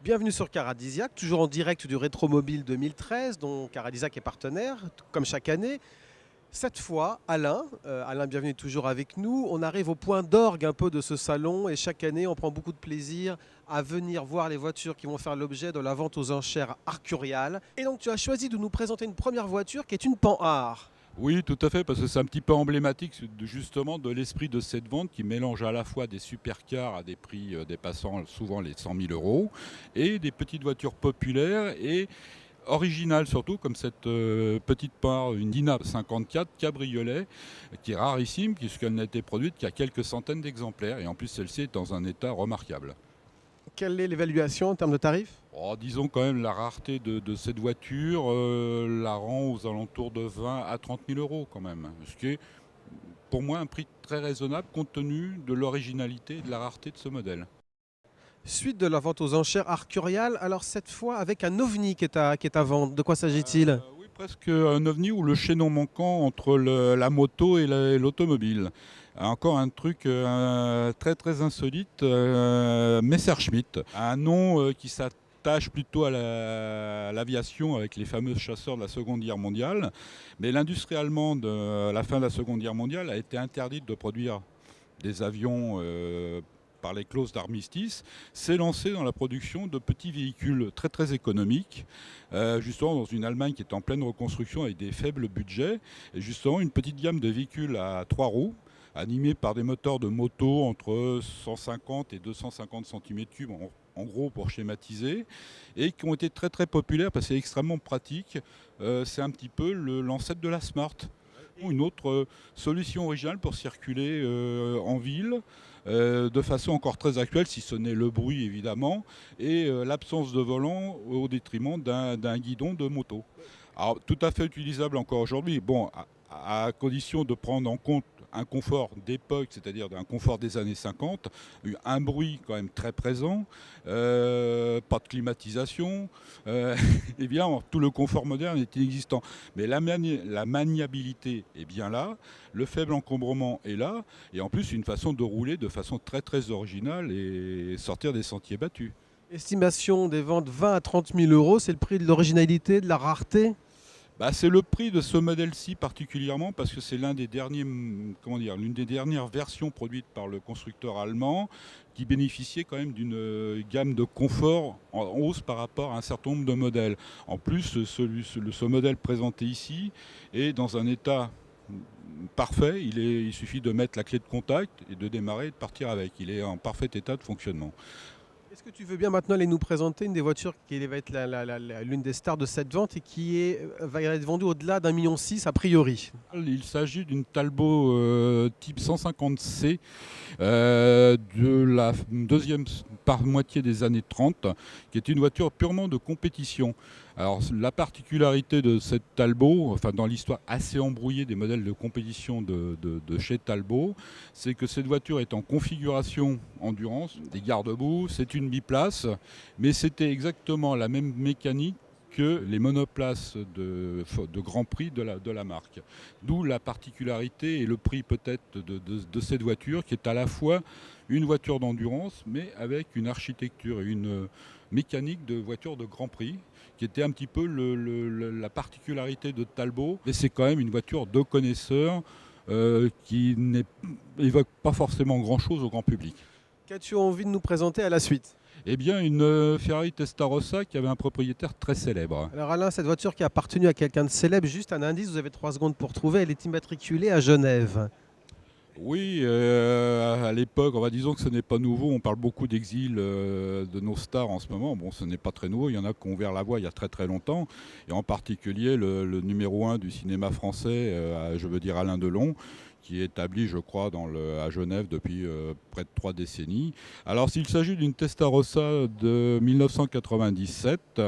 Bienvenue sur Caradisiac, toujours en direct du Rétromobile 2013, dont Caradisiac est partenaire, comme chaque année. Cette fois, Alain, bienvenue toujours avec nous. On arrive au point d'orgue un peu de ce salon et chaque année, on prend beaucoup de plaisir à venir voir les voitures qui vont faire l'objet de la vente aux enchères Arcurial. Et donc, tu as choisi de nous présenter une première voiture qui est une Panhard. Oui, tout à fait, parce que c'est un petit peu emblématique justement de l'esprit de cette vente qui mélange à la fois des supercars à des prix dépassant souvent les 100 000 euros et des petites voitures populaires et originales surtout, comme cette petite part, une Dina 54 cabriolet, qui est rarissime puisqu'elle n'a été produite qu'à quelques centaines d'exemplaires et en plus celle-ci est dans un état remarquable. Quelle est l'évaluation en termes de tarifs? Oh, disons quand même la rareté de cette voiture la rend aux alentours de 20 à 30 000 euros quand même. Ce qui est pour moi un prix très raisonnable compte tenu de l'originalité et de la rareté de ce modèle. Suite de la vente aux enchères Arcurial, alors cette fois avec un OVNI qui est à vendre. De quoi s'agit-il? Oui, presque un ovni ou le chaînon manquant entre la moto et l'automobile. Encore un truc très très insolite, Messerschmitt, un nom qui s'attache plutôt à à l'aviation avec les fameux chasseurs de la Seconde Guerre mondiale. Mais l'industrie allemande, à la fin de la Seconde Guerre mondiale, a été interdite de produire des avions par les clauses d'armistice, s'est lancé dans la production de petits véhicules très très économiques, justement dans une Allemagne qui est en pleine reconstruction avec des faibles budgets, et justement une petite gamme de véhicules à trois roues, animés par des moteurs de moto entre 150 et 250 cm3, en gros pour schématiser, et qui ont été très très populaires parce que c'est extrêmement pratique. C'est un petit peu l'ancêtre de la Smart. Une autre solution originale pour circuler en ville de façon encore très actuelle, si ce n'est le bruit évidemment, et l'absence de volant au détriment d'un guidon de moto. Alors tout à fait utilisable encore aujourd'hui, bon, à condition de prendre en compte un confort d'époque, c'est-à-dire un confort des années 50, un bruit quand même très présent, pas de climatisation, eh bien tout le confort moderne est inexistant. Mais la maniabilité est bien là, le faible encombrement est là, et en plus une façon de rouler de façon très très originale et sortir des sentiers battus. Estimation des ventes 20 à 30 000 euros, c'est le prix de l'originalité, de la rareté. Bah, c'est le prix de ce modèle-ci particulièrement parce que c'est l'une des dernières versions produites par le constructeur allemand qui bénéficiait quand même d'une gamme de confort en hausse par rapport à un certain nombre de modèles. En plus, ce modèle présenté ici est dans un état parfait. Il suffit de mettre la clé de contact et de démarrer et de partir avec. Il est en parfait état de fonctionnement. Est-ce que tu veux bien maintenant aller nous présenter une des voitures qui va être l'une des stars de cette vente et va être vendue au-delà d'1,6 million a priori? Il s'agit d'une Talbot type 150C de la deuxième moitié des années 30, qui est une voiture purement de compétition. Alors la particularité de cette Talbot, enfin dans l'histoire assez embrouillée des modèles de compétition de chez Talbot, c'est que cette voiture est en configuration endurance, des garde-boue, c'est une biplace, mais c'était exactement la même mécanique que les monoplaces de Grand Prix de la marque. D'où la particularité et le prix peut-être de cette voiture qui est à la fois une voiture d'endurance mais avec une architecture et une mécanique de voiture de Grand Prix qui était un petit peu la particularité de Talbot. Mais c'est quand même une voiture de connaisseurs qui n'évoque pas forcément grand-chose au grand public. Qu'as-tu envie de nous présenter à la suite? Eh bien, une Ferrari Testarossa qui avait un propriétaire très célèbre. Alors Alain, cette voiture qui a appartenu à quelqu'un de célèbre, juste un indice, vous avez 3 secondes pour trouver, elle est immatriculée à Genève. Oui, à l'époque, disons que ce n'est pas nouveau. On parle beaucoup d'exil de nos stars en ce moment. Bon, ce n'est pas très nouveau. Il y en a qui ont ouvert la voie il y a très très longtemps. Et en particulier le numéro un du cinéma français, je veux dire Alain Delon, qui est établi, je crois, à Genève depuis près de 3 décennies. Alors, s'il s'agit d'une Testarossa de 1997,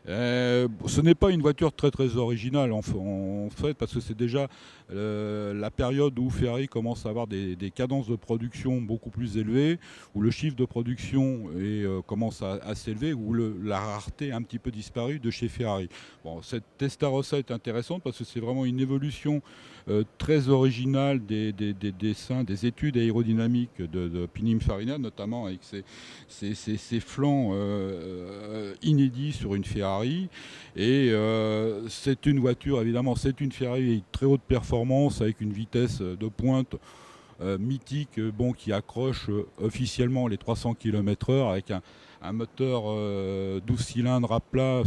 Ce n'est pas une voiture très très originale en fait, parce que c'est déjà la période où Ferrari commence à avoir des cadences de production beaucoup plus élevées, où le chiffre de production commence à s'élever, où la rareté a un petit peu disparu de chez Ferrari. Bon, cette Testarossa est intéressante parce que c'est vraiment une évolution très originale des dessins, des études aérodynamiques de Pininfarina, notamment avec ses flancs inédits sur une Ferrari. Et c'est une voiture, évidemment, c'est une Ferrari avec très haute performance, avec une vitesse de pointe mythique, qui accroche officiellement les 300 km/h avec un moteur 12 cylindres à plat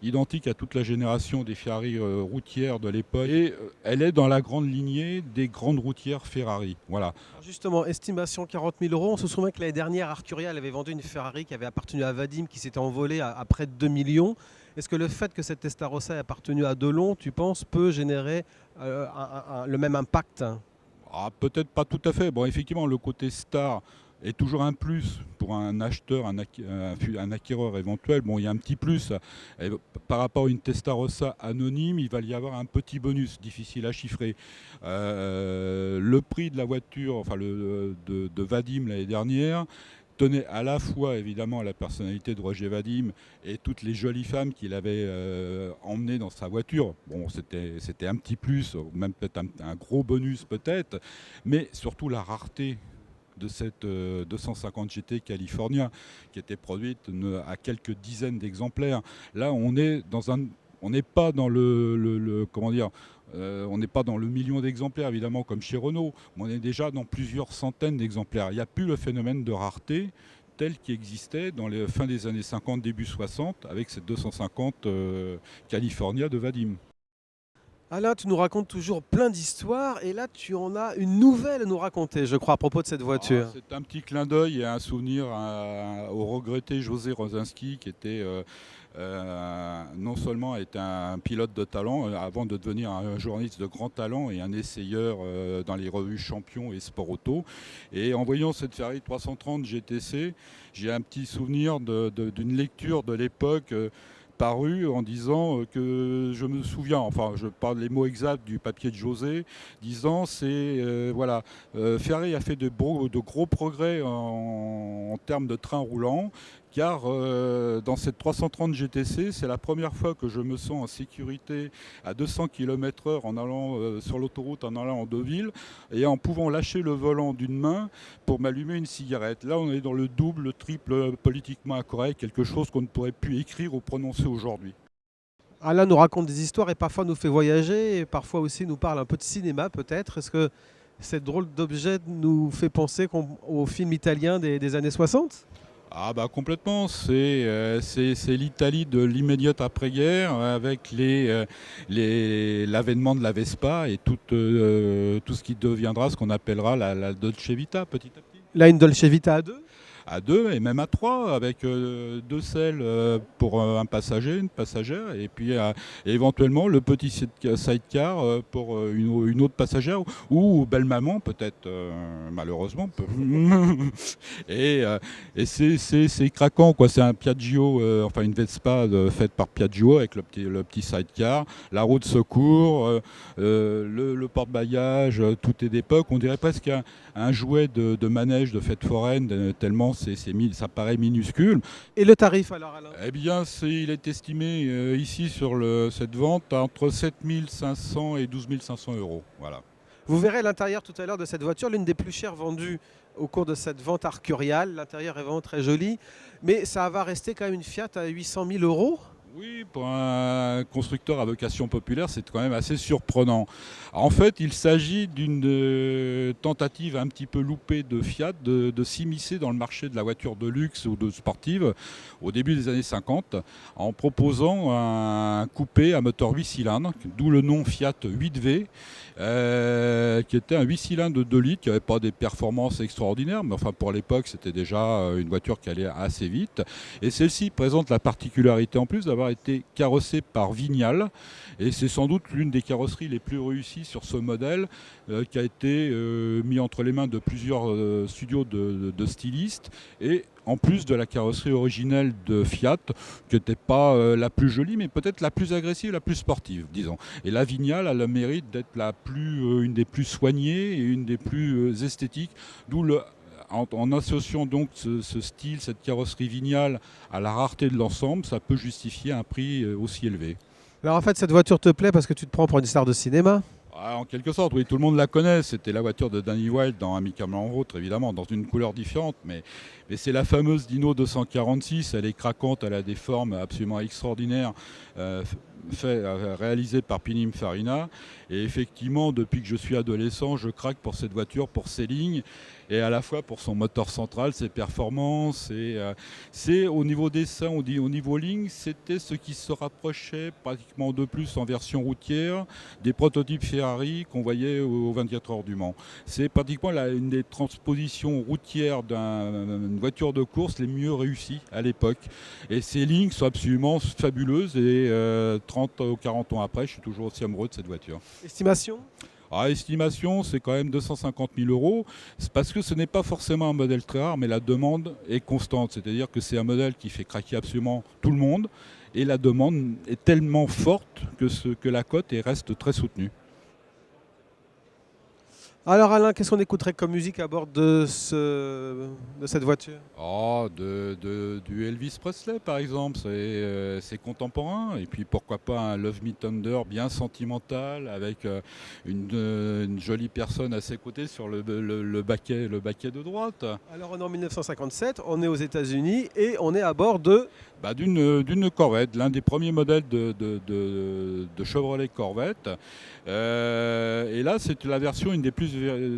identique à toute la génération des Ferrari routières de l'époque. Et elle est dans la grande lignée des grandes routières Ferrari. Voilà. Alors justement, estimation 40 000 euros. On se souvient que l'année dernière, Arturia avait vendu une Ferrari qui avait appartenu à Vadim, qui s'était envolée à près de 2 millions. Est-ce que le fait que cette Testarossa ait appartenu à Delon, tu penses, peut générer le même impact? Peut-être pas tout à fait. Bon, effectivement, le côté star est toujours un plus pour un acheteur, un acquéreur éventuel. Bon, il y a un petit plus. Et par rapport à une Testarossa anonyme, il va y avoir un petit bonus, difficile à chiffrer. Le prix de la voiture, enfin de Vadim l'année dernière, tenait à la fois évidemment à la personnalité de Roger Vadim et toutes les jolies femmes qu'il avait emmenées dans sa voiture. Bon, c'était un petit plus, même peut-être un gros bonus peut-être, mais surtout la rareté de cette 250 GT California qui était produite à quelques dizaines d'exemplaires. Là, on n'est pas dans comment dire, on n'est pas dans le million d'exemplaires, évidemment, comme chez Renault, mais on est déjà dans plusieurs centaines d'exemplaires. Il n'y a plus le phénomène de rareté tel qui existait dans les fins des années 50, début 60, avec cette 250 California de Vadim. Alain, tu nous racontes toujours plein d'histoires et là tu en as une nouvelle à nous raconter, je crois, à propos de cette voiture. C'est un petit clin d'œil et un souvenir au regretté José Rosinski, qui était non seulement était un pilote de talent avant de devenir un journaliste de grand talent et un essayeur dans les revues Champion et Sport Auto. Et en voyant cette Ferrari 330 GTC, j'ai un petit souvenir d'une lecture de l'époque paru en disant que je me souviens, enfin je parle les mots exacts du papier de José, disant voilà, Ferrari a fait de gros progrès en termes de train roulant, car dans cette 330 GTC, c'est la première fois que je me sens en sécurité à 200 km/h en allant sur l'autoroute, en allant en Deauville, et en pouvant lâcher le volant d'une main pour m'allumer une cigarette. Là, on est dans le double, le triple politiquement incorrect, quelque chose qu'on ne pourrait plus écrire ou prononcer aujourd'hui. Alain nous raconte des histoires et parfois nous fait voyager et parfois aussi nous parle un peu de cinéma peut-être. Est-ce que cette drôle d'objet nous fait penser au film italien des années 60 ? Ah bah complètement, c'est l'Italie de l'immédiate après-guerre avec l'avènement de la Vespa et tout ce qui deviendra ce qu'on appellera la Dolce Vita petit à petit. Là, une Dolce Vita à deux ? À deux et même à trois, avec deux selles pour un passager, une passagère, et puis éventuellement le petit sidecar pour une autre passagère, ou belle maman peut-être, malheureusement. Et c'est craquant, quoi. C'est un Piaggio, enfin une Vespa faite par Piaggio avec le petit sidecar, la roue de secours, le porte-bagages, tout est d'époque. On dirait presque un jouet de manège de fête foraine, tellement ça paraît minuscule. Et le tarif alors, Alain ? Eh bien, il est estimé ici sur cette vente entre 7 500 et 12 500 euros. Voilà. Vous verrez l'intérieur tout à l'heure de cette voiture, l'une des plus chères vendues au cours de cette vente arcuriale. L'intérieur est vraiment très joli, mais ça va rester quand même une Fiat à 800 000 euros. Oui, pour un constructeur à vocation populaire, c'est quand même assez surprenant. En fait, il s'agit d'une tentative un petit peu loupée de Fiat de s'immiscer dans le marché de la voiture de luxe ou de sportive au début des années 50 en proposant un coupé à moteur 8 cylindres, d'où le nom Fiat 8V, qui était un 8 cylindres de 2 litres, qui n'avait pas des performances extraordinaires, mais enfin pour l'époque, c'était déjà une voiture qui allait assez vite. Et celle-ci présente la particularité en plus d'avoir avoir été carrossée par Vignal. Et c'est sans doute l'une des carrosseries les plus réussies sur ce modèle qui a été mis entre les mains de plusieurs studios de stylistes. Et en plus de la carrosserie originelle de Fiat, qui n'était pas la plus jolie, mais peut-être la plus agressive, la plus sportive, disons. Et la Vignale a le mérite d'être une des plus soignées et une des plus esthétiques, d'où en associant donc ce style, cette carrosserie Vignale à la rareté de l'ensemble, ça peut justifier un prix aussi élevé. Alors en fait, cette voiture te plaît parce que tu te prends pour une star de cinéma? Ah, en quelque sorte, oui, tout le monde la connaît. C'était la voiture de Danny Wilde dans Amicalement en route, évidemment, dans une couleur différente. Mais c'est la fameuse Dino 246. Elle est craquante, elle a des formes absolument extraordinaires, réalisées par Pininfarina. Et effectivement, depuis que je suis adolescent, je craque pour cette voiture, pour ses lignes, et à la fois pour son moteur central, ses performances. C'est au niveau dessin, au niveau ligne, c'était ce qui se rapprochait pratiquement de plus en version routière des prototypes Ferrari qu'on voyait aux 24 heures du Mans. C'est pratiquement une des transpositions routières d'une voiture de course les mieux réussies à l'époque. Et ces lignes sont absolument fabuleuses et 30 ou 40 ans après, je suis toujours aussi amoureux de cette voiture. Estimation? Estimation, c'est quand même 250 000 euros. C'est parce que ce n'est pas forcément un modèle très rare, mais la demande est constante. C'est-à-dire que c'est un modèle qui fait craquer absolument tout le monde. Et la demande est tellement forte que la cote reste très soutenue. Alors Alain, qu'est-ce qu'on écouterait comme musique à bord de cette voiture? Du Elvis Presley par exemple, c'est contemporain. Et puis pourquoi pas un Love Me Tender bien sentimental avec une jolie personne à ses côtés sur le baquet de droite. Alors on est en 1957, on est aux États-Unis et on est à bord de... D'une Corvette, l'un des premiers modèles de Chevrolet Corvette. Et là, c'est une des plus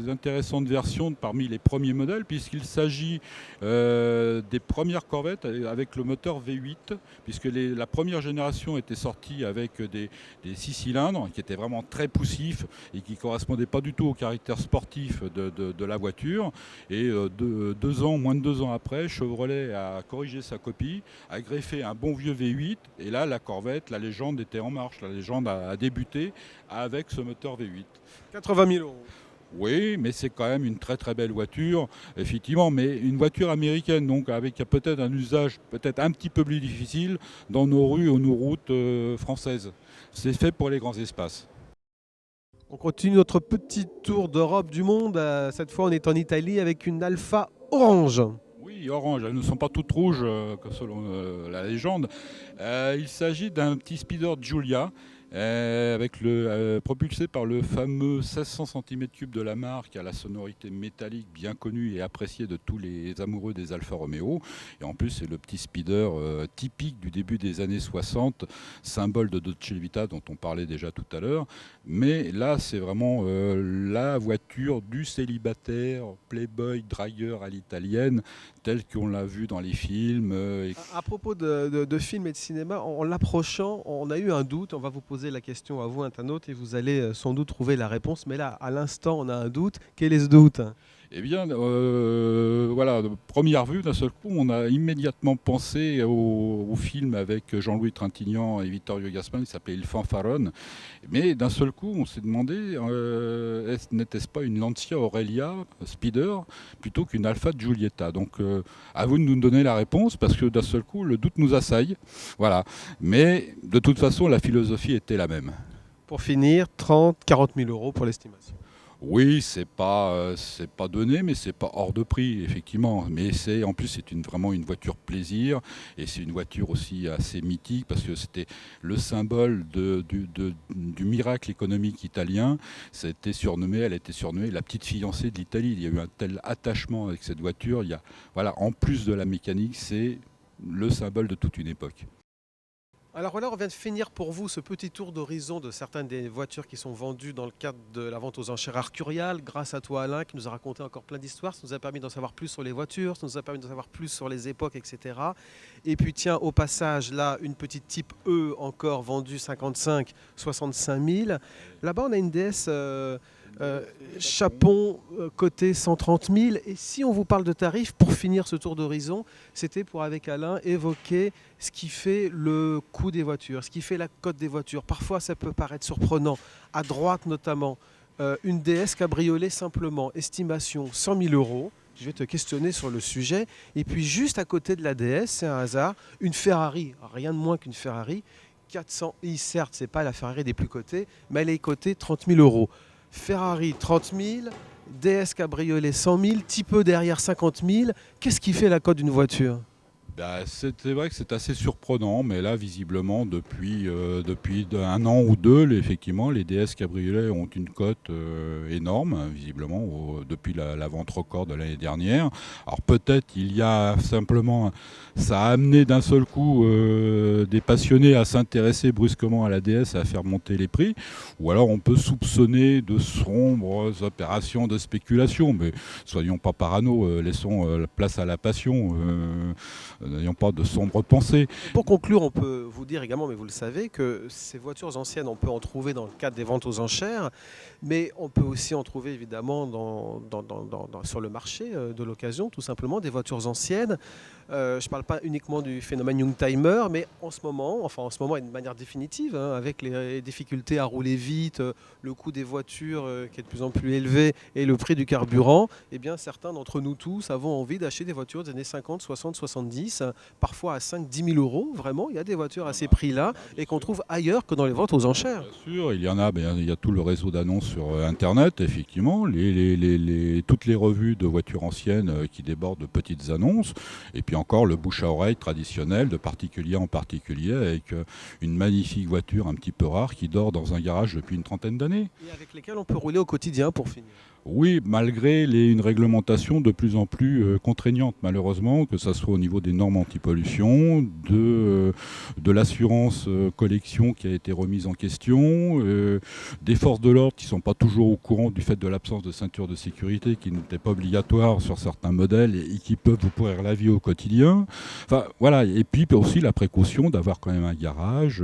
intéressantes versions parmi les premiers modèles, puisqu'il s'agit des premières Corvettes avec le moteur V8, puisque la première génération était sortie avec des 6 cylindres, qui étaient vraiment très poussifs et qui ne correspondaient pas du tout au caractère sportif de la voiture. Et moins de 2 ans après, Chevrolet a corrigé sa copie, a greffé un bon vieux V8, et là, la Corvette, la légende était en marche. La légende a débuté avec ce moteur V8. 80 000 euros. Oui, mais c'est quand même une très très belle voiture, effectivement, mais une voiture américaine, donc avec peut-être un usage peut-être un petit peu plus difficile dans nos rues ou nos routes françaises. C'est fait pour les grands espaces. On continue notre petit tour d'Europe du monde. Cette fois, on est en Italie avec une Alfa Orange. Oui, orange, elles ne sont pas toutes rouges, selon la légende. Il s'agit d'un petit speeder Giulia, propulsé par le fameux 1600 cm3 de la marque à la sonorité métallique bien connue et appréciée de tous les amoureux des Alfa Romeo. Et en plus, c'est le petit speeder typique du début des années 60, symbole de Dolce Vita dont on parlait déjà tout à l'heure. Mais là, c'est vraiment la voiture du célibataire, playboy, dragueur à l'italienne, tel qu'on l'a vu dans les films. À propos de films et de cinéma, en l'approchant, on a eu un doute. On va vous poser la question à vous, internaute, et vous allez sans doute trouver la réponse. Mais là, à l'instant, on a un doute. Quel est ce doute? Eh bien, voilà, de première vue, d'un seul coup, on a immédiatement pensé au film avec Jean-Louis Trintignant et Vittorio Gassman, qui s'appelait Il Fanfarone. Mais d'un seul coup, on s'est demandé, n'était-ce pas une Lancia Aurelia Speeder plutôt qu'une Alfa Giulietta? Donc, à vous de nous donner la réponse, parce que d'un seul coup, le doute nous assaille. Voilà. Mais de toute façon, la philosophie était la même. Pour finir, 30, 40 000 euros pour l'estimation. Oui, c'est pas donné, mais c'est pas hors de prix, effectivement. Mais en plus, c'est vraiment une voiture plaisir, et c'est une voiture aussi assez mythique parce que c'était le symbole du miracle économique italien. Elle a été surnommée la petite fiancée de l'Italie. Il y a eu un tel attachement avec cette voiture. Voilà, en plus de la mécanique, c'est le symbole de toute une époque. Alors voilà, on vient de finir pour vous ce petit tour d'horizon de certaines des voitures qui sont vendues dans le cadre de la vente aux enchères Arcurial. Grâce à toi Alain qui nous a raconté encore plein d'histoires, ça nous a permis d'en savoir plus sur les voitures, ça nous a permis d'en savoir plus sur les époques, etc. Et puis tiens, au passage, là, une petite Type E encore vendue 55, 65 000. Là-bas, on a une DS Euh, Chapon, côté 130 000. Et si on vous parle de tarifs, pour finir ce tour d'horizon, c'était pour, avec Alain, évoquer ce qui fait le coût des voitures, ce qui fait la cote des voitures. Parfois, ça peut paraître surprenant. À droite, notamment, une DS cabriolet simplement, estimation 100 000 euros. Je vais te questionner sur le sujet. Et puis, juste à côté de la DS, c'est un hasard, une Ferrari, rien de moins qu'une Ferrari, 400i, certes, c'est pas la Ferrari des plus cotées, mais elle est cotée 30 000 euros. Ferrari 30 000, DS cabriolet 100 000, petit peu derrière 50 000. Qu'est-ce qui fait la cote d'une voiture? C'est vrai que c'est assez surprenant, mais là, visiblement, depuis un an ou deux, effectivement, les DS cabriolets ont une cote énorme, visiblement, depuis la vente record de l'année dernière. Alors peut-être il y a simplement, ça a amené d'un seul coup des passionnés à s'intéresser brusquement à la DS et à faire monter les prix, ou alors on peut soupçonner de sombres opérations de spéculation, mais soyons pas parano, laissons la place à la passion. N'ayons pas de sombres pensées. Pour conclure, on peut vous dire également, mais vous le savez, que ces voitures anciennes, on peut en trouver dans le cadre des ventes aux enchères, mais on peut aussi en trouver évidemment sur le marché de l'occasion, tout simplement, des voitures anciennes. Je ne parle pas uniquement du phénomène Youngtimer, mais en ce moment et de manière définitive, hein, avec les difficultés à rouler vite, le coût des voitures qui est de plus en plus élevé et le prix du carburant, eh bien certains d'entre nous tous avons envie d'acheter des voitures des années 50, 60, 70, parfois à 5-10 000 euros. Vraiment, il y a des voitures à ces prix-là et qu'on trouve ailleurs que dans les ventes aux enchères. Bien sûr, il y en a, il y a tout le réseau d'annonces sur Internet, effectivement, toutes les revues de voitures anciennes qui débordent de petites annonces, et puis encore le bouche à oreille traditionnel, de particulier en particulier, avec une magnifique voiture un petit peu rare qui dort dans un garage depuis une trentaine d'années. Et avec lesquelles on peut rouler au quotidien pour finir. Oui, malgré une réglementation de plus en plus contraignante, malheureusement, que ce soit au niveau des normes anti-pollution, de l'assurance collection qui a été remise en question, des forces de l'ordre qui ne sont pas toujours au courant du fait de l'absence de ceinture de sécurité qui n'était pas obligatoire sur certains modèles et qui peuvent vous pourrir la vie au quotidien. Enfin, voilà. Et puis aussi la précaution d'avoir quand même un garage,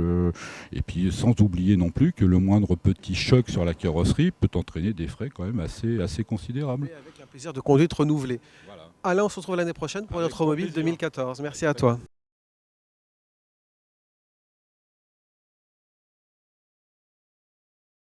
et puis sans oublier non plus que le moindre petit choc sur la carrosserie peut entraîner des frais quand même assez considérable. Et avec un plaisir de conduite renouvelé. Voilà. Alain, on se retrouve l'année prochaine pour Avec notre mobile grand plaisir. 2014. Merci à toi.